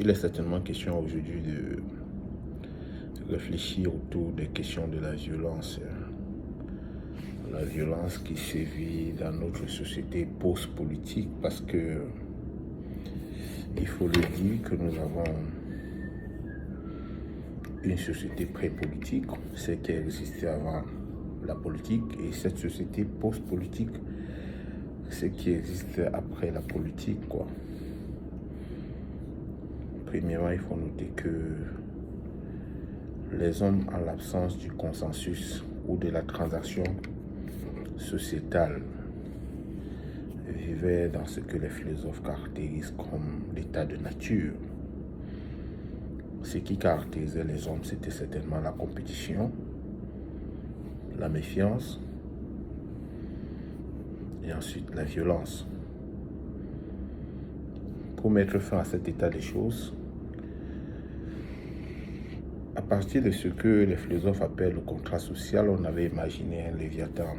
Il est certainement question aujourd'hui de réfléchir autour des questions de la violence. La violence qui sévit dans notre société post-politique parce que il faut le dire que nous avons une société pré-politique, celle qui existait avant la politique, et cette société post-politique, celle qui existe après la politique, quoi. Premièrement, il faut noter que les hommes, en l'absence du consensus ou de la transaction sociétale, vivaient dans ce que les philosophes caractérisent comme l'état de nature. Ce qui caractérisait les hommes, c'était certainement la compétition, la méfiance et ensuite la violence. Pour mettre fin à cet état des choses, à partir de ce que les philosophes appellent le contrat social, on avait imaginé un Léviathan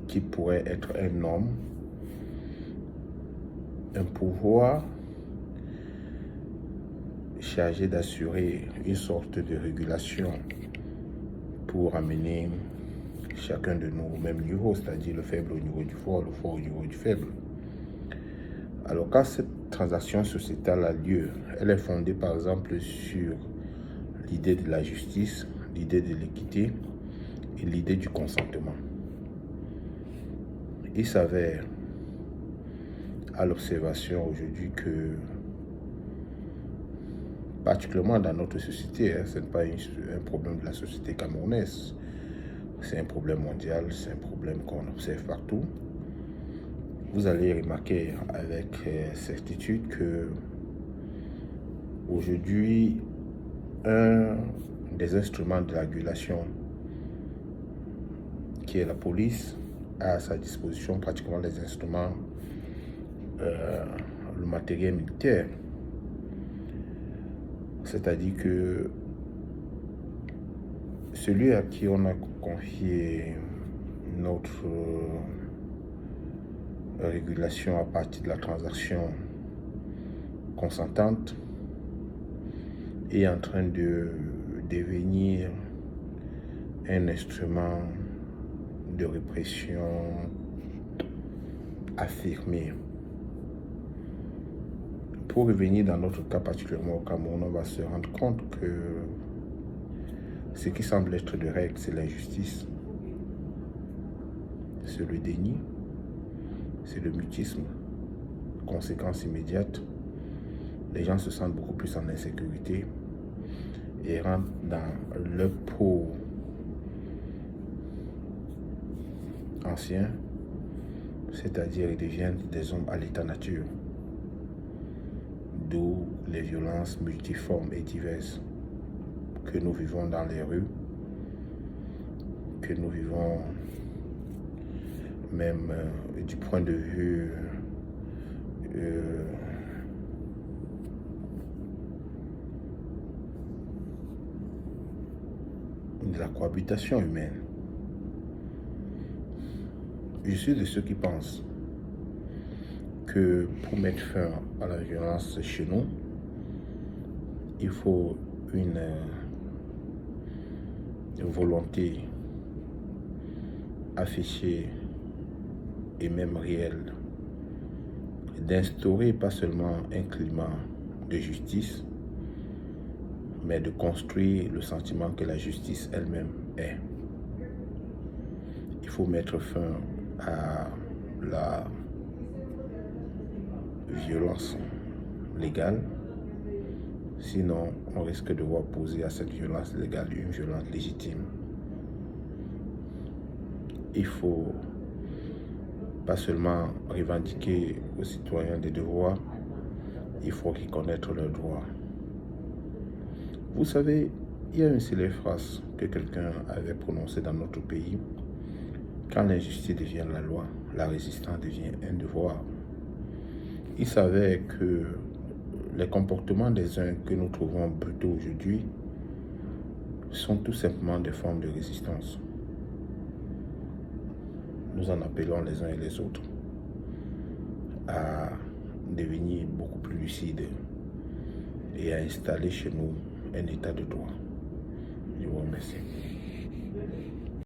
qui pourrait être un homme, un pouvoir chargé d'assurer une sorte de régulation pour amener chacun de nous au même niveau, c'est-à-dire le faible au niveau du fort, le fort au niveau du faible. Alors quand cette transaction sociétale a lieu, elle est fondée par exemple sur l'idée de la justice, l'idée de l'équité et l'idée du consentement. Il s'avère à l'observation aujourd'hui que, particulièrement dans notre société, ce n'est pas un problème de la société camerounaise, c'est un problème mondial, c'est un problème qu'on observe partout. Vous allez remarquer avec certitude que aujourd'hui, un des instruments de la régulation, qui est la police, a à sa disposition pratiquement les instruments, le matériel militaire. C'est-à-dire que celui à qui on a confié notre régulation à partir de la transaction consentante est en train de devenir un instrument de répression affirmé. Pour revenir dans notre cas particulièrement au Cameroun, on va se rendre compte que ce qui semble être de règle, c'est l'injustice, c'est le déni, c'est le mutisme. Conséquence immédiate, les gens se sentent beaucoup plus en insécurité et rentrent dans leur peau ancien, c'est-à-dire ils deviennent des hommes à l'état nature, d'où les violences multiformes et diverses que nous vivons dans les rues, que nous vivons même du point de vue de la cohabitation humaine. Je suis de ceux qui pensent que pour mettre fin à la violence chez nous, il faut une volonté affichée et même réelle d'instaurer pas seulement un climat de justice, mais de construire le sentiment que la justice elle-même est. Il faut mettre fin à la violence légale, sinon on risque de voir opposer à cette violence légale une violence légitime. Il faut pas seulement revendiquer aux citoyens des devoirs, il faut reconnaître leurs droits. Vous savez, il y a une célèbre phrase que quelqu'un avait prononcée dans notre pays: quand l'injustice devient la loi, la résistance devient un devoir. Il s'avère que les comportements des uns que nous trouvons brutaux aujourd'hui sont tout simplement des formes de résistance. Nous en appelons les uns et les autres à devenir beaucoup plus lucide et à installer chez nous un état de droit. Je vous remercie.